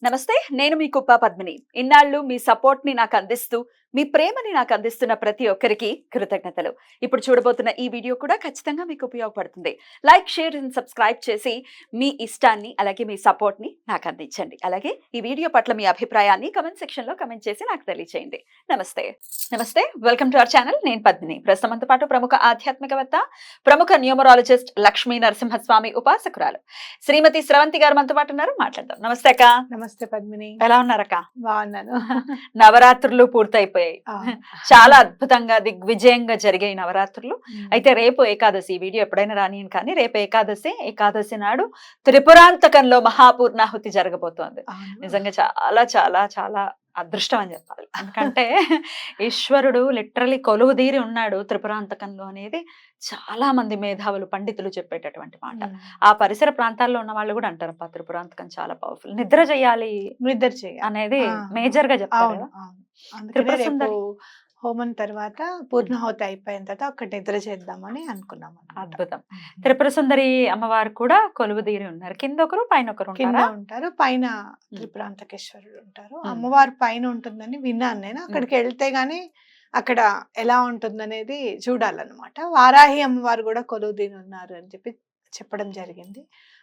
నమస్తే, నేను మీ కుప్ప పద్మిని. ఇన్నాళ్ళు మీ సపోర్ట్‌ని నాకందిస్తూ, మీ ప్రేమని నాకందిస్తున్న ప్రతి ఒక్కరికి కృతజ్ఞతలు. ఇప్పుడు చూడబోతున్న ఈ వీడియో కూడా ఖచ్చితంగా మీకు ఉపయోగపడుతుంది. లైక్, షేర్ అండ్ సబ్స్క్రైబ్ చేసి మీ ఇష్టాన్ని, అలాగే మీ సపోర్ట్‌ని నాకందించండి. అలాగే ఈ వీడియో పట్ల మీ అభిప్రాయాన్ని కామెంట్ సెక్షన్‌లో కామెంట్ చేసి నాకు తెలియజేయండి. నమస్తే. నమస్తే. Welcome to our channel. నేను పద్మిని. ప్రస్తుతం మనతో పాటు ప్రముఖ ఆధ్యాత్మికవేత్త, ప్రముఖ న్యూమరాలజిస్ట్ లక్ష్మీ నరసింహస్వామి ఉపాసకురాలు శ్రీమతి స్రవంతి గారు మనతో పాటు ఉన్నారు. మాట్లాడదాం. నమస్తే అక్క. నమస్తే పద్మిని. ఎలా ఉన్నారక్క? బాగున్నాను. నవరాత్రులు పూర్తయిపోయాయి. చాలా అద్భుతంగా దిగ్విజయంగా జరిగాయి నవరాత్రులు. అయితే రేపు ఏకాదశి. ఈ వీడియో ఎప్పుడైనా రానియను కానీ రేపు ఏకాదశి నాడు త్రిపురాంతకంలో మహాపూర్ణాహుతి జరగబోతోంది. నిజంగా చాలా చాలా చాలా అదృష్టం అని చెప్పాలి. ఎందుకంటే ఈశ్వరుడు లిటరలీ కొలువుదీరి ఉన్నాడు త్రిపురాంతకంలో అనేది చాలా మంది మేధావులు పండితులు చెప్పేటటువంటి మాట. ఆ పరిసర ప్రాంతాల్లో ఉన్న వాళ్ళు కూడా అంటారు త్రిపురాంతకం చాలా పవర్ఫుల్. నిద్ర చేయాలి అనేది మేజర్ గా చెప్తారు. త్రిపుర సుందరి హోమం తర్వాత పూర్ణాహుతి అయిపోయిన తర్వాత అక్కడ నిద్ర చేద్దామని అనుకున్నాం. అద్భుతం. త్రిపుర సుందరి అమ్మవారు కూడా కొలువుదీరి ఉన్నారు. కింద ఒకరు పైన ఒకరు ఉంటారు. పైన త్రిపురాంతకేశ్వరుడు ఉంటారు. అమ్మవారు పైన ఉంటుందని విన్నాను నేను. అక్కడికి వెళ్తే గానీ అక్కడ ఎలా ఉంటుందనేది చూడాలన్నమాట. వారాహి అమ్మవారు కూడా కొలువుదీరి ఉన్నారు అని చెప్పడం జరిగింది.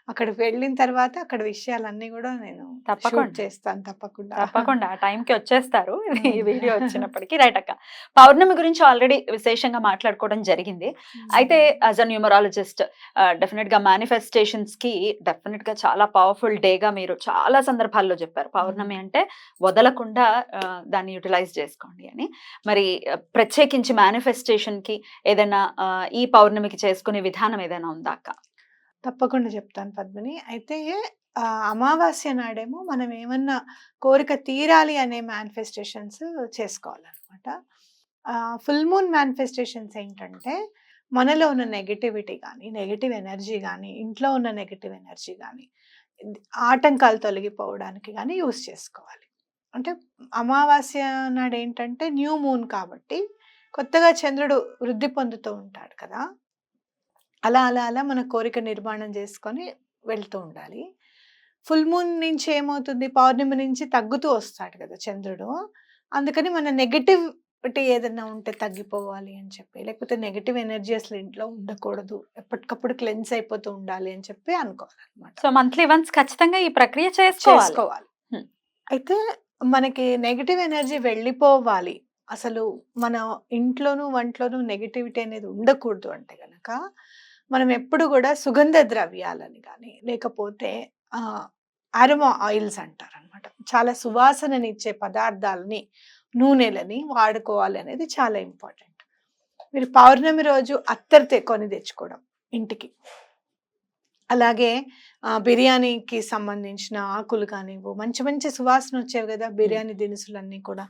అక్కడికి వెళ్ళిన తర్వాత అక్కడ విషయాలన్నీ కూడా నేను తప్పకుండా చేస్తాను. తప్పకుండా ఆ టైంకి వచ్చేస్తారు ఈ వీడియో వచ్చినప్పటికీ. రైట్ అక్క, పౌర్ణమి గురించి ఆల్రెడీ విశేషంగా మాట్లాడుకోవడం జరిగింది. అయితే యాజ్ అ న్యూమరాలజిస్ట్ డెఫినెట్ గా మేనిఫెస్టేషన్స్ కి డెఫినెట్ గా చాలా పవర్ఫుల్ డేగా మీరు చాలా సందర్భాల్లో చెప్పారు. పౌర్ణమి అంటే వదలకుండా దాన్ని యూటిలైజ్ చేసుకోండి అని. మరి ప్రత్యేకించి మేనిఫెస్టేషన్ కి ఏదైనా ఈ పౌర్ణమికి చేసుకునే విధానం ఏదైనా ఉందా అక్క? తప్పకుండా చెప్తాను పద్మిని. అయితే అమావాస్య నాడేమో మనం ఏమన్నా కోరిక తీరాలి అనే మేనిఫెస్టేషన్స్ చేసుకోవాలన్నమాట. ఫుల్ మూన్ మేనిఫెస్టేషన్స్ ఏంటంటే మనలో ఉన్న నెగటివిటీ కానీ, నెగటివ్ ఎనర్జీ కానీ, ఇంట్లో ఉన్న నెగటివ్ ఎనర్జీ కానీ, ఆటంకాలు తొలగిపోవడానికి కానీ యూస్ చేసుకోవాలి. అంటే అమావాస్య నాడు ఏంటంటే న్యూ మూన్ కాబట్టి కొత్తగా చంద్రుడు వృద్ధి పొందుతూ ఉంటాడు కదా. అలా అలా అలా మన కోరిక నిర్మాణం చేసుకొని వెళ్తూ ఉండాలి. ఫుల్ మూన్ నుంచి ఏమవుతుంది, పౌర్ణమి నుంచి తగ్గుతూ వస్తాడు కదా చంద్రుడు. అందుకని మన నెగటివిటీ ఏదైనా ఉంటే తగ్గిపోవాలి అని చెప్పి, లేకపోతే నెగటివ్ ఎనర్జీ అసలు ఇంట్లో ఉండకూడదు, ఎప్పటికప్పుడు క్లెన్స్ అయిపోతూ ఉండాలి అని చెప్పి అనుకోవాలన్నమాట. సో మంత్లీ వన్స్ ఖచ్చితంగా ఈ ప్రక్రియ చేసుకోవాలి. అయితే మనకి నెగటివ్ ఎనర్జీ వెళ్ళిపోవాలి, అసలు మన ఇంట్లోనూ వంటలోనూ నెగటివిటీ అనేది ఉండకూడదు అంటే గనక మనం ఎప్పుడు కూడా సుగంధ ద్రవ్యాలని కానీ, లేకపోతే అరోమా ఆయిల్స్ అంటారు అనమాట, చాలా సువాసననిచ్చే పదార్థాలని, నూనెలని వాడుకోవాలి అనేది చాలా ఇంపార్టెంట్. మీరు పౌర్ణమి రోజు అత్తరు కొని తెచ్చుకోవడం ఇంటికి, అలాగే బిర్యానీకి సంబంధించిన ఆకులు కానివ్వు, మంచి మంచి సువాసన వచ్చేవి కదా బిర్యానీ దినుసులన్నీ కూడా.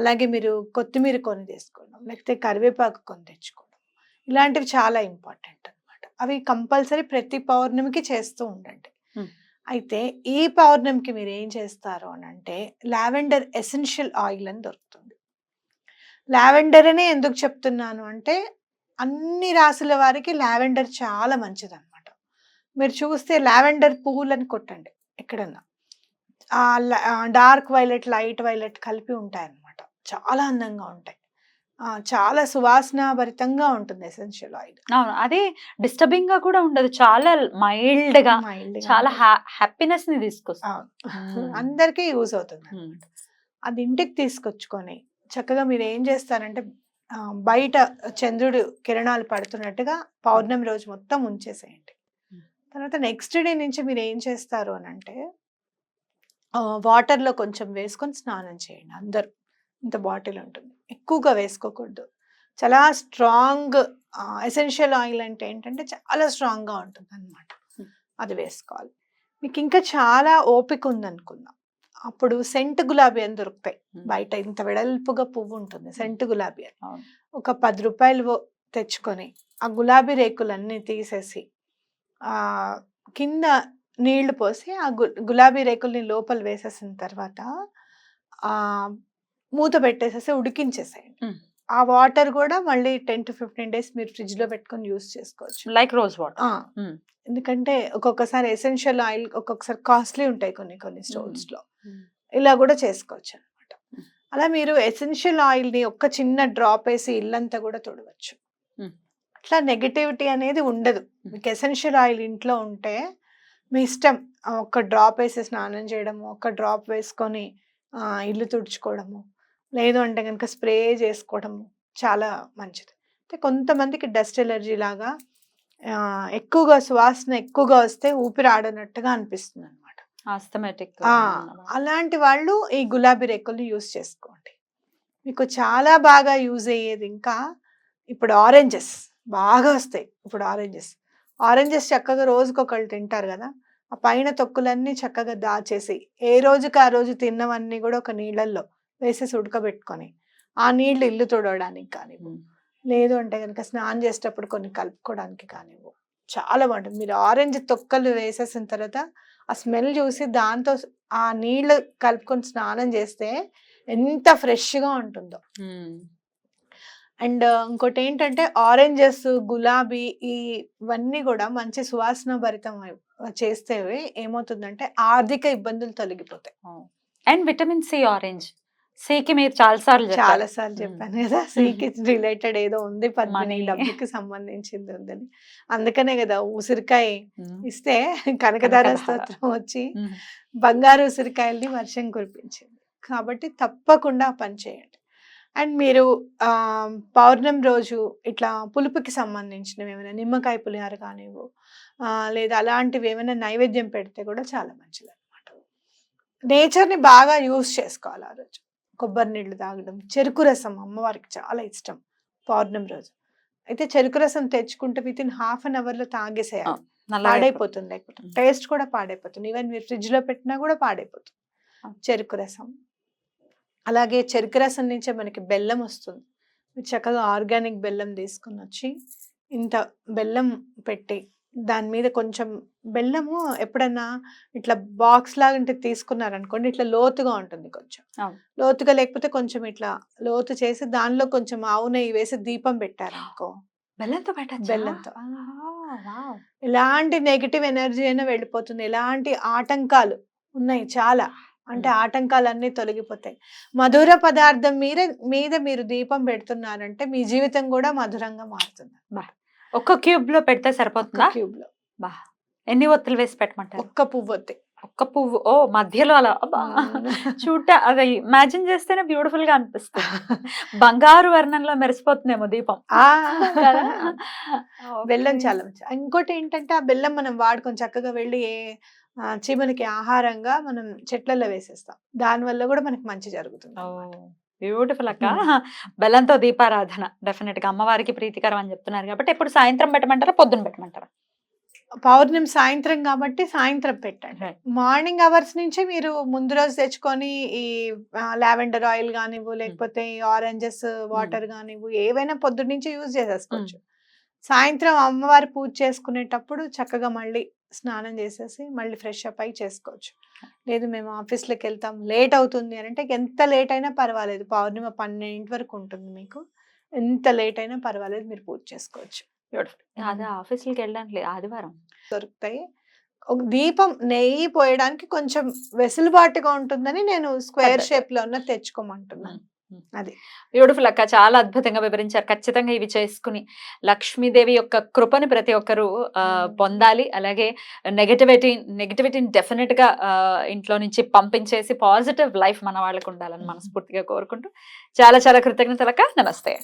అలాగే మీరు కొత్తిమీర కొని తెచ్చుకోవడం, లేకపోతే కరివేపాకు కొని తెచ్చుకోవడం, ఇలాంటివి చాలా ఇంపార్టెంట్ అనమాట. అవి కంపల్సరీ ప్రతి పౌర్ణమికి చేస్తూ ఉండండి. అయితే ఈ పౌర్ణమికి మీరు ఏం చేస్తారు అని అంటే లావెండర్ ఎసెన్షియల్ ఆయిల్ అని దొరుకుతుంది. లావెండర్ అనే ఎందుకు చెప్తున్నాను అంటే అన్ని రాసుల వారికి లావెండర్ చాలా మంచిది అనమాట. మీరు చూస్తే లావెండర్ పువ్వులని కొట్టండి ఎక్కడన్నా, డార్క్ వైలెట్, లైట్ వైలెట్ కలిపి ఉంటాయన్నమాట. చాలా అందంగా ఉంటాయి, చాలా సువాసన భరితంగా ఉంటుంది ఎసెన్షియల్ ఆయిల్. అవును, అది డిస్టర్బింగ్ గా కూడా ఉండదు, చాలా మైల్డ్ గా చాలా హ్యాపీనెస్ ని తీసుకొస్తుంది, అందరికీ యూజ్ అవుతుంది అనమాట. అది ఇంటికి తీసుకొచ్చుకొని చక్కగా మీరు ఏం చేస్తారంటే బయట చంద్రుడు కిరణాలు పడుతున్నట్టుగా పౌర్ణమి రోజు మొత్తం ఉంచేసేయండి. తర్వాత నెక్స్ట్ డే నుంచి మీరు ఏం చేస్తారు అని అంటే వాటర్లో కొంచెం వేసుకొని స్నానం చేయండి అందరూ. ఇంత బాటిల్ ఉంటుంది, ఎక్కువగా వేసుకోకూడదు. చాలా స్ట్రాంగ్ ఎసెన్షియల్ ఆయిల్ అంటే ఏంటంటే చాలా స్ట్రాంగ్గా ఉంటుంది అనమాట, అది వేసుకోవాలి. మీకు ఇంకా చాలా ఓపిక ఉందనుకుందాం, అప్పుడు సెంట్ గులాబీ అని దొరుకుతాయి బయట, ఇంత వెడల్పుగా పువ్వు ఉంటుంది సెంట్ గులాబీ అని. ఒక 10 రూపాయలు తెచ్చుకొని ఆ గులాబీ రేకులన్నీ తీసేసి కింద నీళ్లు పోసి ఆ గులాబీ రేకుల్ని లోపల వేసేసిన తర్వాత మూత పెట్టేసేసి ఉడికించేసేయండి. ఆ వాటర్ కూడా మళ్ళీ 10 to 15 డేస్ మీరు ఫ్రిడ్జ్ లో పెట్టుకొని యూస్ చేసుకోవచ్చు. Like rose water. ఆ, ఎందుకంటే ఒక్కొక్కసారి ఎసెన్షియల్ ఆయిల్ ఒక్కొక్కసారి కాస్ట్లీ ఉంటాయి కొన్ని స్టోర్స్ లో, ఇలా కూడా చేసుకోవచ్చు అనమాట. అలా మీరు ఎసెన్షియల్ ఆయిల్ ని ఒక్క చిన్న డ్రాప్ వేసి ఇల్లంతా కూడా తుడవచ్చు. అట్లా నెగటివిటీ అనేది ఉండదు. మీకు ఎసెన్షియల్ ఆయిల్ ఇంట్లో ఉంటే మీ ఇష్టం, ఒక డ్రాప్ వేసి స్నానం చేయడము, ఒక డ్రాప్ వేసుకొని ఇల్లు తుడుచుకోవడము, లేదు అంటే కనుక స్ప్రే చేసుకోవడము చాలా మంచిది. అంటే కొంతమందికి డస్ట్ ఎలర్జీ లాగా ఎక్కువగా సువాసన ఎక్కువగా వస్తే ఊపిరి ఆడనట్టుగా అనిపిస్తుంది అనమాట. ఆస్థమాటిక్. అలాంటి వాళ్ళు ఈ గులాబీ రేకుల్ని యూజ్ చేసుకోండి. మీకు చాలా బాగా యూజ్ అయ్యేది ఇంకా ఇప్పుడు ఆరెంజెస్ బాగా వస్తాయి. ఇప్పుడు ఆరెంజెస్ చక్కగా రోజుకొకళ్ళు తింటారు కదా, ఆ పైన తొక్కులన్నీ చక్కగా దాచేసి ఏ రోజుకి ఆ రోజు తిన్నవన్నీ కూడా ఒక నీళ్ళల్లో వేసేసి ఉడకబెట్టుకొని ఆ నీళ్లు ఇల్లు తుడవడానికి కానివ్వు, లేదు అంటే కనుక స్నానం చేసేటప్పుడు కొన్ని కలుపుకోవడానికి కానివ్వు, చాలా బాగుంటుంది. మీరు ఆరెంజ్ తొక్కలు వేసేసిన తర్వాత ఆ స్మెల్ చూసి దాంతో ఆ నీళ్లు కలుపుకొని స్నానం చేస్తే ఎంత ఫ్రెష్గా ఉంటుందో. అండ్ ఇంకోటి ఏంటంటే ఆరెంజెస్, గులాబీ ఇవన్నీ కూడా మంచి సువాసన భరితం చేస్తే ఏమవుతుందంటే ఆర్థిక ఇబ్బందులు తొలగిపోతాయి. అండ్ విటమిన్ సి ఆరెంజ్, సికి మీరు చాలా సార్లు చెప్పాను కదా, సికి రిలేటెడ్ ఏదో ఉంది, పద్మిని డబ్బుకి సంబంధించింది ఉందని. అందుకనే కదా ఉసిరికాయ ఇస్తే కనకదార స్తోత్రం వచ్చి బంగారు ఉసిరికాయల్ని వర్షం కురిపించింది. కాబట్టి తప్పకుండా పని చేయండి. అండ్ మీరు పౌర్ణమి రోజు ఇట్లా పులుపుకి సంబంధించినవి ఏమైనా నిమ్మకాయ పులిహార కానివ్వు, లేదా అలాంటివి ఏమైనా నైవేద్యం పెడితే కూడా చాలా మంచిది అనమాట. నేచర్ని బాగా యూజ్ చేసుకోవాలి ఆ రోజు. కొబ్బరి నీళ్ళు తాగడం, చెరుకు రసం అమ్మవారికి చాలా ఇష్టం పౌర్ణమి రోజు. అయితే చెరుకు రసం తెచ్చుకుంటే వితిన్ ½ an hour లో తాగేసేయాలి, పాడైపోతుంది. లేకపోతే టేస్ట్ కూడా పాడైపోతుంది. ఈవెన్ మీరు ఫ్రిడ్జ్ లో పెట్టినా కూడా పాడైపోతుంది చెరుకు రసం. అలాగే చెరుకు రసం నుంచే మనకి బెల్లం వస్తుంది. మీరు చక్కగా ఆర్గానిక్ బెల్లం తీసుకుని వచ్చి ఇంత బెల్లం పెట్టి దాని మీద కొంచెం బెల్లము ఎప్పుడన్నా ఇట్లా బాక్స్ లాగా తీసుకున్నారనుకోండి, ఇట్లా లోతుగా ఉంటుంది, కొంచెం లోతుగా లేకపోతే కొంచెం ఇట్లా లోతు చేసి దానిలో కొంచెం ఆవు నెయ్యి వేసి దీపం పెట్టారనుకో, బెల్లంతో ఎలాంటి నెగిటివ్ ఎనర్జీ అయినా వెళ్ళిపోతుంది. ఎలాంటి ఆటంకాలు ఉన్నాయి చాలా, అంటే ఆటంకాలన్నీ తొలగిపోతాయి. మధుర పదార్థం మీద మీరు దీపం పెడుతున్నారంటే మీ జీవితం కూడా మధురంగా మారుతుంది. ఒక్క క్యూబ్ లో పెడితే సరిపోతుందా? క్యూబ్ లో ఎన్ని ఒత్తులు వేసి పెట్టమంటారు? ఒక్క పువ్వొత్తి. ఒక్క పువ్వు. ఓ మధ్యలో అలా అది ఇమాజిన్ చేస్తేనే బ్యూటిఫుల్ గా అనిపిస్తుంది. బంగారు వర్ణంలో మెరిసిపోతుందేమో దీపం. బెల్లం చాలా మంచి. ఇంకోటి ఏంటంటే ఆ బెల్లం మనం వాడుకొని చక్కగా వెళ్ళి చీమలకి ఆహారంగా మనం చెట్లలో వేసేస్తాం, దాని వల్ల కూడా మనకి మంచి జరుగుతుంది. బ్యూటిఫుల్ అక్క. బెల్లంతో దీపారాధన డెఫినెట్ గా అమ్మవారికి ప్రీతికరం అని చెప్తున్నారు కాబట్టి ఎప్పుడు సాయంత్రం పెట్టమంటారా, పొద్దున పెట్టమంటారా? పౌర్ణమి సాయంత్రం కాబట్టి సాయంత్రం పెట్టండి. మార్నింగ్ అవర్స్ నుంచి మీరు ముందు రోజు తెచ్చుకొని ఈ లావెండర్ ఆయిల్ కానివ్వు, లేకపోతే ఆరెంజెస్ వాటర్ కానివ్వు, ఏవైనా పొద్దున్న నుంచి యూజ్ చేసేసుకోవచ్చు. సాయంత్రం అమ్మవారి పూజ చేసుకునేటప్పుడు చక్కగా మళ్ళీ స్నానం చేసేసి మళ్ళీ ఫ్రెష్ అప్ అయి చేసుకోవచ్చు. లేదు మేము ఆఫీస్లోకి వెళ్తాం, లేట్ అవుతుంది అని అంటే ఎంత లేట్ అయినా పర్వాలేదు, పౌర్ణిమ 12 వరకు ఉంటుంది మీకు, ఎంత లేట్ అయినా పర్వాలేదు, మీరు పూజ చేసుకోవచ్చు. అదే ఆఫీస్కి వెళ్ళడానికి లేదు, ఆదివారం దొరుకుతాయి. ఒక దీపం నెయ్యి పోయడానికి కొంచెం వెసులుబాటుగా ఉంటుందని నేను స్క్వేర్ షేప్ లో ఉన్న తెచ్చుకోమంటున్నాను. అది బ్యూటిఫుల్ అక్క, చాలా అద్భుతంగా వివరించారు. ఖచ్చితంగా ఇవి చేసుకుని లక్ష్మీదేవి యొక్క కృపని ప్రతి ఒక్కరు పొందాలి. అలాగే నెగటివిటీని డెఫినెట్ గా ఇంట్లో నుంచి పంపించేసి పాజిటివ్ లైఫ్ మన వాళ్ళకు ఉండాలని మనస్ఫూర్తిగా కోరుకుంటూ చాలా చాలా కృతజ్ఞతలు అక్క. నమస్తే.